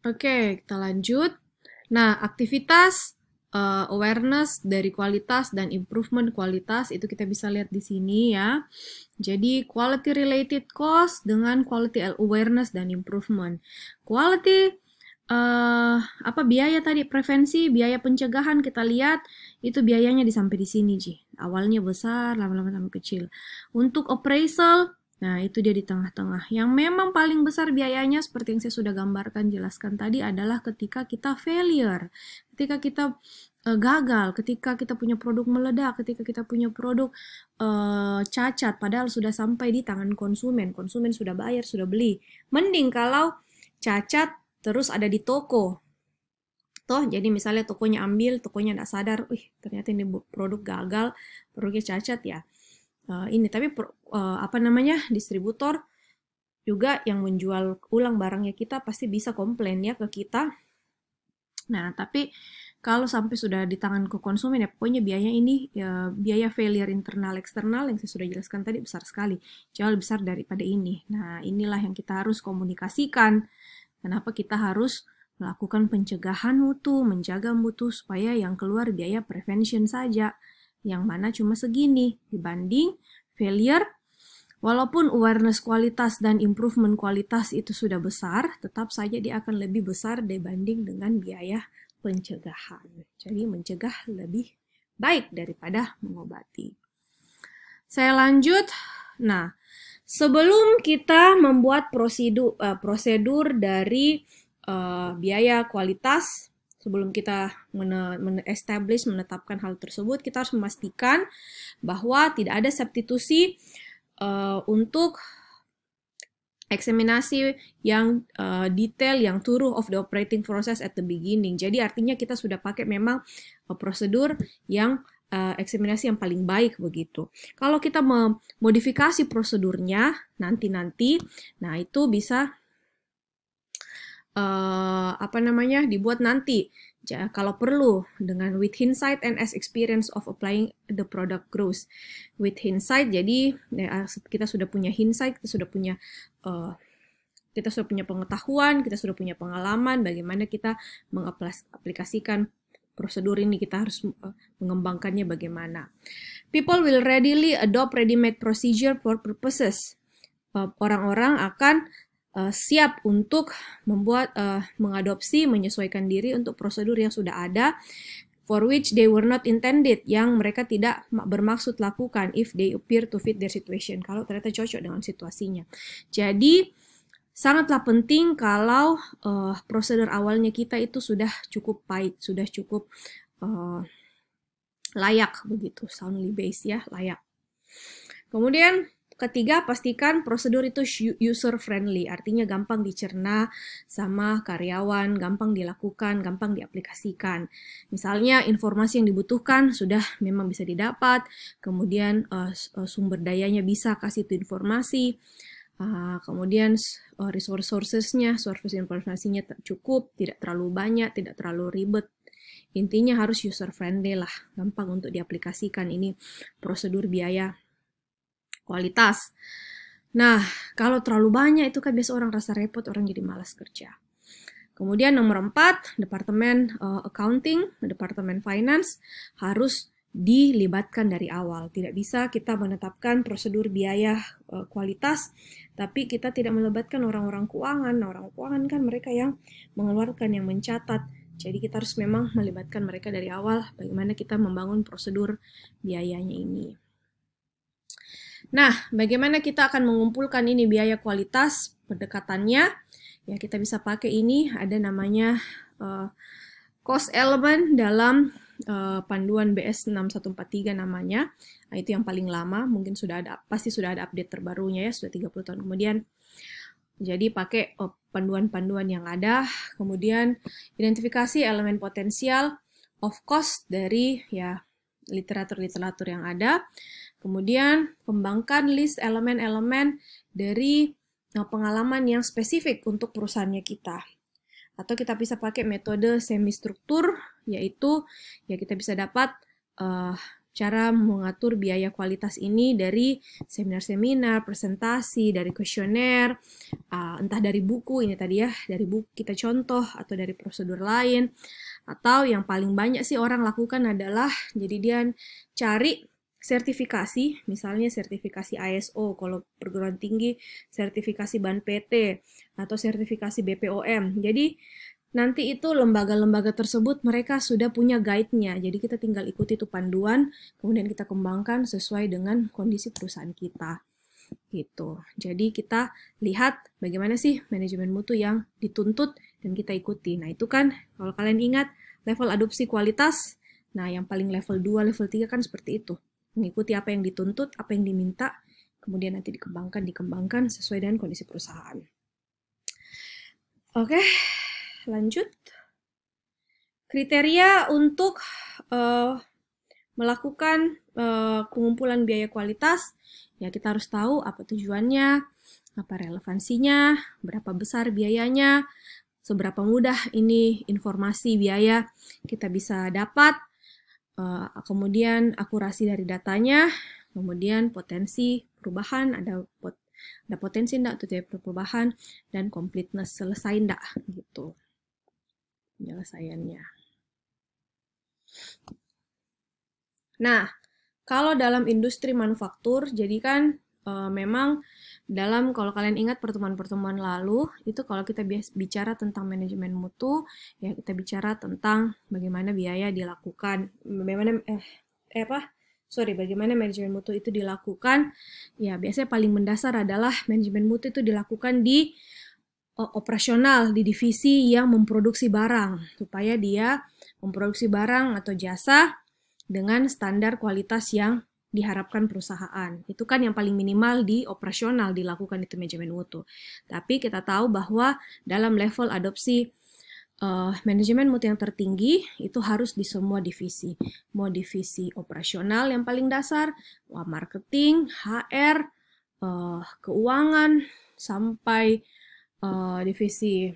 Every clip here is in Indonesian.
Oke, kita lanjut. Nah, aktivitas awareness dari kualitas dan improvement kualitas itu kita bisa lihat di sini ya. Jadi quality related cost dengan quality awareness dan improvement. Quality apa biaya tadi prevensi, biaya pencegahan kita lihat itu biayanya sampai di sini Ji. Awalnya besar, lama-lama tambah kecil. Untuk appraisal, nah itu dia di tengah-tengah. Yang memang paling besar biayanya seperti yang saya sudah gambarkan jelaskan tadi adalah ketika kita failure, ketika kita gagal, ketika kita punya produk meledak, ketika kita punya produk cacat, padahal sudah sampai di tangan konsumen, konsumen sudah bayar, sudah beli. Mending kalau cacat terus ada di toko. Toh, jadi misalnya tokonya ambil, tokonya nggak sadar, ternyata ini produk gagal, produknya cacat ya. Ini tapi apa namanya distributor juga yang menjual ulang barangnya kita pasti bisa komplain ya ke kita. Nah, tapi kalau sampai sudah di tangan ke konsumen ya pokoknya biaya ini ya, biaya failure internal eksternal yang saya sudah jelaskan tadi besar sekali, jauh lebih besar daripada ini. Nah, inilah yang kita harus komunikasikan. Kenapa kita harus melakukan pencegahan mutu, menjaga mutu supaya yang keluar biaya prevention saja, yang mana cuma segini dibanding failure. Walaupun awareness kualitas dan improvement kualitas itu sudah besar, tetap saja dia akan lebih besar dibanding dengan biaya pencegahan. Jadi mencegah lebih baik daripada mengobati. Saya lanjut. Nah, sebelum kita membuat prosedur dari biaya kualitas, sebelum kita menetapkan hal tersebut, kita harus memastikan bahwa tidak ada substitusi untuk eksaminasi yang detail, yang thorough of the operating process at the beginning. Jadi artinya kita sudah pakai memang prosedur yang eksaminasi yang paling baik begitu. Kalau kita memodifikasi prosedurnya nanti-nanti, nah itu bisa apa namanya dibuat nanti. Kalau perlu dengan with hindsight and as experience of applying the product grows. With hindsight, jadi ya, kita sudah punya hindsight, kita sudah punya pengetahuan, kita sudah punya pengalaman bagaimana kita mengaplikasikan prosedur ini, kita harus mengembangkannya bagaimana. People will readily adopt ready-made procedure for purposes. Orang-orang akan siap untuk mengadopsi, menyesuaikan diri untuk prosedur yang sudah ada, for which they were not intended, yang mereka tidak bermaksud lakukan, if they appear to fit their situation, kalau ternyata cocok dengan situasinya. Jadi, sangatlah penting kalau prosedur awalnya kita itu sudah cukup baik, sudah cukup layak begitu, soundly based ya, layak. Kemudian, ketiga, pastikan prosedur itu user-friendly, artinya gampang dicerna sama karyawan, gampang dilakukan, gampang diaplikasikan. Misalnya, informasi yang dibutuhkan sudah memang bisa didapat, kemudian sumber dayanya bisa kasih itu informasi, kemudian resources-nya, source informasinya cukup, tidak terlalu banyak, tidak terlalu ribet. Intinya harus user-friendly lah, gampang untuk diaplikasikan ini prosedur biaya kualitas. Nah, kalau terlalu banyak itu kan biasa orang rasa repot, orang jadi malas kerja. Kemudian nomor 4, Departemen Accounting, Departemen Finance harus dilibatkan dari awal. Tidak bisa kita menetapkan prosedur biaya kualitas, tapi kita tidak melibatkan orang-orang keuangan. Nah, orang keuangan kan mereka yang mengeluarkan, yang mencatat. Jadi kita harus memang melibatkan mereka dari awal, bagaimana kita membangun prosedur biayanya ini. Nah, bagaimana kita akan mengumpulkan ini biaya kualitas pendekatannya? Ya, kita bisa pakai ini, ada namanya cost element dalam panduan BS 6143 namanya. Nah, itu yang paling lama, mungkin pasti sudah ada update terbarunya ya, sudah 30 tahun kemudian. Jadi pakai panduan-panduan yang ada, kemudian identifikasi elemen potensial of cost dari ya literatur-literatur yang ada. Kemudian kembangkan list elemen-elemen dari pengalaman yang spesifik untuk perusahaannya kita. Atau kita bisa pakai metode semi-struktur, yaitu ya kita bisa dapat cara mengatur biaya kualitas ini dari seminar-seminar, presentasi, dari kuesioner, entah dari buku ini tadi ya, dari buku kita contoh atau dari prosedur lain, atau yang paling banyak sih orang lakukan adalah jadi dia cari sertifikasi, misalnya sertifikasi ISO, kalau perguruan tinggi sertifikasi BAN PT atau sertifikasi BPOM. Jadi nanti itu lembaga-lembaga tersebut mereka sudah punya guide-nya. Jadi kita tinggal ikuti itu panduan, kemudian kita kembangkan sesuai dengan kondisi perusahaan kita. Gitu. Jadi kita lihat bagaimana sih manajemen mutu yang dituntut dan kita ikuti. Nah, itu kan kalau kalian ingat level adopsi kualitas, nah yang paling level 2, level 3 kan seperti itu. Mengikuti apa yang dituntut, apa yang diminta, kemudian nanti dikembangkan sesuai dengan kondisi perusahaan. Oke, lanjut. Kriteria untuk melakukan pengumpulan biaya kualitas, ya kita harus tahu apa tujuannya, apa relevansinya, berapa besar biayanya, seberapa mudah ini informasi biaya kita bisa dapat, kemudian akurasi dari datanya, kemudian potensi perubahan, ada potensi enggak untuk perubahan, dan completeness, selesai enggak gitu penyelesaiannya. Nah, kalau dalam industri manufaktur, jadi kan memang dalam, kalau kalian ingat pertemuan-pertemuan lalu, itu kalau kita bicara tentang manajemen mutu, ya kita bicara tentang bagaimana biaya dilakukan, bagaimana manajemen mutu itu dilakukan. Ya, biasanya paling mendasar adalah manajemen mutu itu dilakukan di operasional, di divisi yang memproduksi barang, supaya dia memproduksi barang atau jasa dengan standar kualitas yang diharapkan perusahaan. Itu kan yang paling minimal di operasional dilakukan itu manajemen mutu. Tapi kita tahu bahwa dalam level adopsi manajemen mutu yang tertinggi itu harus di semua divisi. Mau divisi operasional yang paling dasar, marketing, HR, keuangan, sampai divisi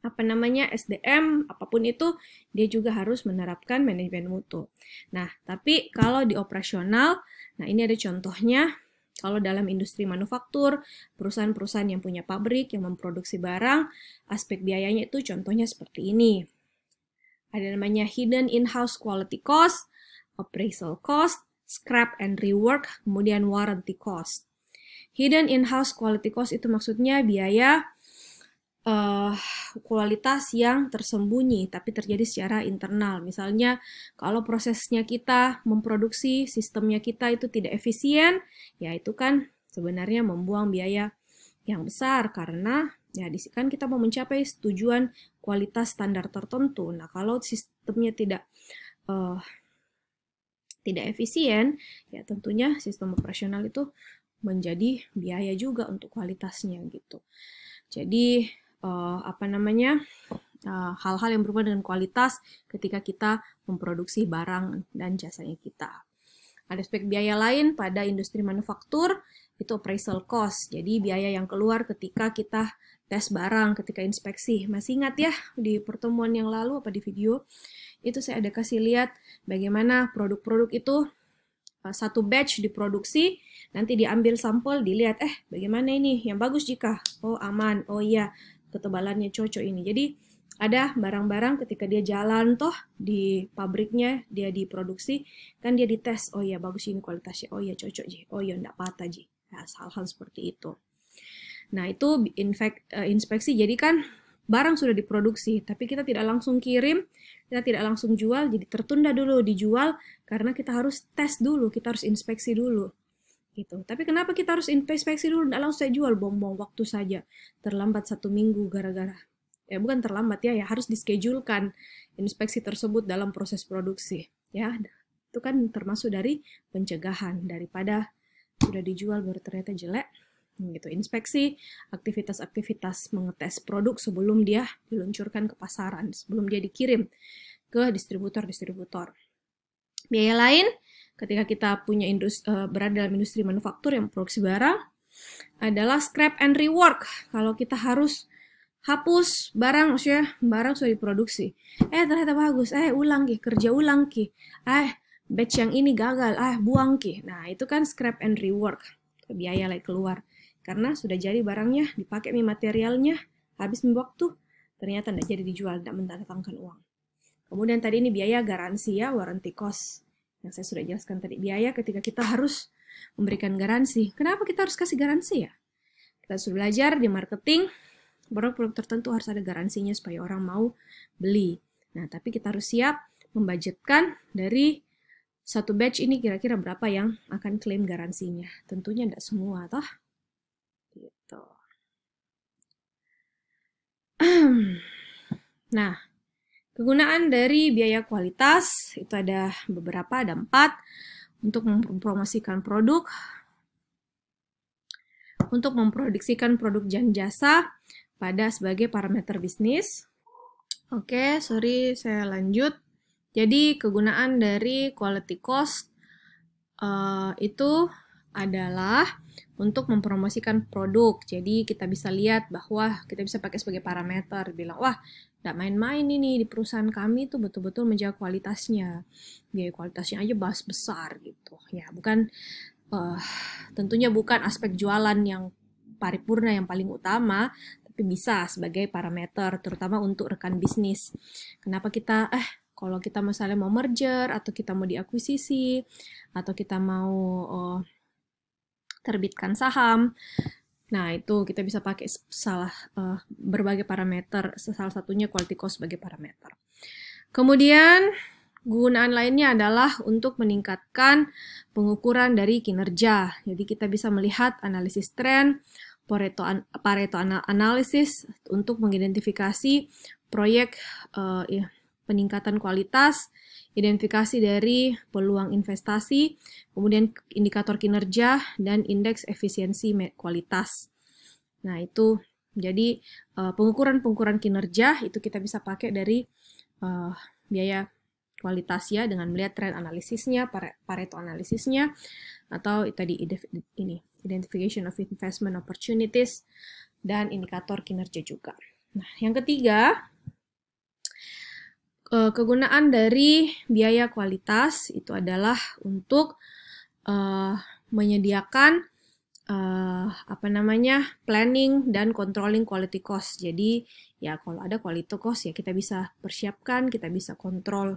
SDM, apapun itu, dia juga harus menerapkan manajemen mutu. Nah, tapi kalau di operasional, nah ini ada contohnya, kalau dalam industri manufaktur, perusahaan-perusahaan yang punya pabrik, yang memproduksi barang, aspek biayanya itu contohnya seperti ini. Ada namanya hidden in-house quality cost, appraisal cost, scrap and rework, kemudian warranty cost. Hidden in-house quality cost itu maksudnya biaya kualitas yang tersembunyi tapi terjadi secara internal. Misalnya kalau prosesnya kita memproduksi, sistemnya kita itu tidak efisien, ya itu kan sebenarnya membuang biaya yang besar karena ya kan kita mau mencapai tujuan kualitas standar tertentu. Nah, kalau sistemnya tidak efisien, ya tentunya sistem operasional itu menjadi biaya juga untuk kualitasnya gitu. Jadi hal-hal yang berhubungan dengan kualitas ketika kita memproduksi barang dan jasanya kita. Ada aspek biaya lain pada industri manufaktur, itu appraisal cost. Jadi biaya yang keluar ketika kita tes barang, ketika inspeksi. Masih ingat ya di pertemuan yang lalu apa di video? Itu saya ada kasih lihat bagaimana produk-produk itu satu batch diproduksi, nanti diambil sampel, dilihat, bagaimana ini? Yang bagus jika? Oh aman, oh iya, ketebalannya cocok ini. Jadi ada barang-barang ketika dia jalan toh di pabriknya, dia diproduksi, kan dia dites, oh iya bagus ini kualitasnya, oh iya cocok ji, oh iya enggak patah ji. Nah, hal-hal seperti itu. Nah itu inspeksi, jadi kan barang sudah diproduksi, tapi kita tidak langsung kirim, kita tidak langsung jual, jadi tertunda dulu dijual, karena kita harus tes dulu, kita harus inspeksi dulu. Gitu. Tapi kenapa kita harus inspeksi dulu, tidak langsung saya jual, buang-buang waktu saja. Terlambat 1 minggu gara-gara. Ya bukan terlambat ya, harus dischedule-kan inspeksi tersebut dalam proses produksi. Ya, itu kan termasuk dari pencegahan, daripada sudah dijual baru ternyata jelek. Gitu. Inspeksi aktivitas-aktivitas mengetes produk sebelum dia diluncurkan ke pasaran, sebelum dia dikirim ke distributor-distributor. Biaya lain ketika kita punya berada dalam industri manufaktur yang produksi barang adalah scrap and rework. Kalau kita harus hapus barang, maksudnya barang sudah diproduksi, ternyata bagus, ulang ki, kerja ulang ki, batch yang ini gagal, buang ki. Nah, itu kan scrap and rework, biaya lagi keluar. Karena sudah jadi barangnya, dipakai materialnya, habis waktu, ternyata tidak jadi dijual, tidak mendatangkan uang. Kemudian tadi ini biaya garansi ya, warranty cost. Yang saya sudah jelaskan tadi, biaya ketika kita harus memberikan garansi. Kenapa kita harus kasih garansi ya? Kita sudah belajar di marketing, produk-produk tertentu harus ada garansinya supaya orang mau beli. Nah, tapi kita harus siap membudgetkan dari satu batch ini kira-kira berapa yang akan klaim garansinya. Tentunya tidak semua, toh. Gitu. Nah, kegunaan dari biaya kualitas itu ada beberapa, ada 4. Untuk mempromosikan produk, untuk memproduksikan produk dan jasa pada sebagai parameter bisnis. Oke, sorry, saya lanjut. Jadi, kegunaan dari quality cost itu adalah untuk mempromosikan produk. Jadi, kita bisa lihat bahwa kita bisa pakai sebagai parameter. Bilang, wah, tidak main-main ini di perusahaan kami tuh betul-betul menjaga kualitasnya. Biaya kualitasnya aja besar gitu. Ya, bukan, tentunya bukan aspek jualan yang paripurna yang paling utama, tapi bisa sebagai parameter, terutama untuk rekan bisnis. Kenapa kita, kalau kita misalnya mau merger, atau kita mau diakuisisi, atau kita mau terbitkan saham, nah itu kita bisa pakai berbagai parameter, salah satunya quality cost sebagai parameter. Kemudian, kegunaan lainnya adalah untuk meningkatkan pengukuran dari kinerja. Jadi kita bisa melihat analisis tren, Pareto analysis untuk mengidentifikasi proyek peningkatan kualitas, identifikasi dari peluang investasi, kemudian indikator kinerja, dan indeks efisiensi kualitas. Nah, itu jadi pengukuran kinerja itu kita bisa pakai dari biaya kualitas ya, dengan melihat tren analisisnya, Pareto analisisnya, atau tadi ini identification of investment opportunities, dan indikator kinerja juga. Nah, yang ketiga, kegunaan dari biaya kualitas itu adalah untuk menyediakan planning dan controlling quality cost. Jadi ya kalau ada quality cost ya kita bisa persiapkan, kita bisa kontrol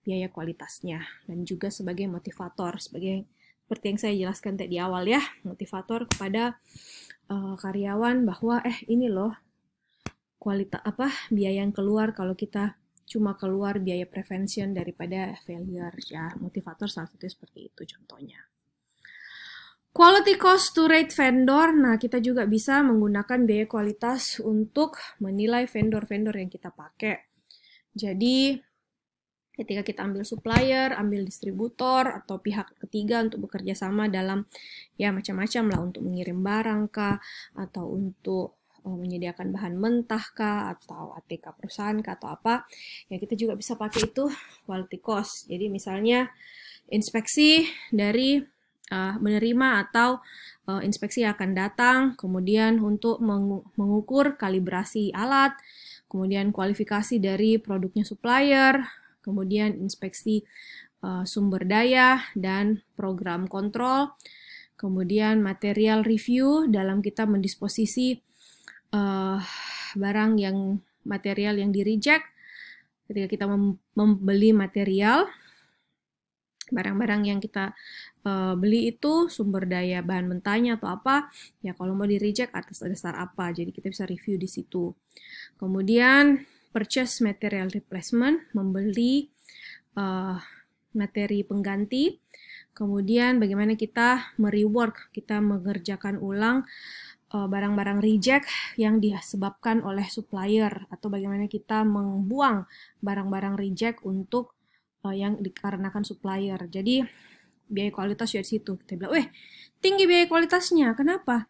biaya kualitasnya, dan juga sebagai motivator, seperti yang saya jelaskan tadi di awal ya, motivator kepada karyawan bahwa ini loh kualitas biaya yang keluar kalau kita cuma keluar biaya prevention daripada failure ya, motivator salah satu seperti itu contohnya. Quality cost to rate vendor, nah kita juga bisa menggunakan biaya kualitas untuk menilai vendor-vendor yang kita pakai. Jadi ketika kita ambil supplier, ambil distributor, atau pihak ketiga untuk bekerja sama dalam ya macam-macam lah, untuk mengirim barang kah, atau untuk menyediakan bahan mentah kah, atau ATK perusahaan kah, atau apa, ya kita juga bisa pakai itu quality cost. Jadi misalnya inspeksi dari menerima atau inspeksi akan datang, kemudian untuk mengukur kalibrasi alat, kemudian kualifikasi dari produknya supplier, kemudian inspeksi sumber daya dan program kontrol, kemudian material review dalam kita mendisposisi material yang di-reject ketika kita membeli material. Barang-barang yang kita beli itu sumber daya bahan mentahnya atau apa, ya kalau mau di-reject atas dasar apa, jadi kita bisa review di situ. Kemudian purchase material replacement, membeli materi pengganti. Kemudian bagaimana kita merework, kita mengerjakan ulang barang-barang reject yang disebabkan oleh supplier, atau bagaimana kita membuang barang-barang reject untuk yang dikarenakan supplier. Jadi biaya kualitas dari situ. Kita bilang, tinggi biaya kualitasnya. Kenapa?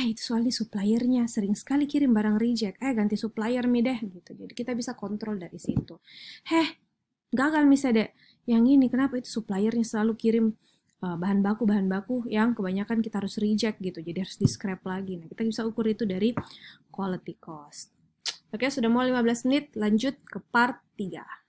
Itu soalnya suppliernya sering sekali kirim barang reject. Ganti supplier mi deh gitu. Jadi kita bisa kontrol dari situ. Gagal misalnya deh. Yang ini kenapa itu suppliernya selalu kirim bahan baku yang kebanyakan kita harus reject gitu. Jadi harus di scrap lagi. Nah, kita bisa ukur itu dari quality cost. Oke, sudah mau 15 menit. Lanjut ke part 3.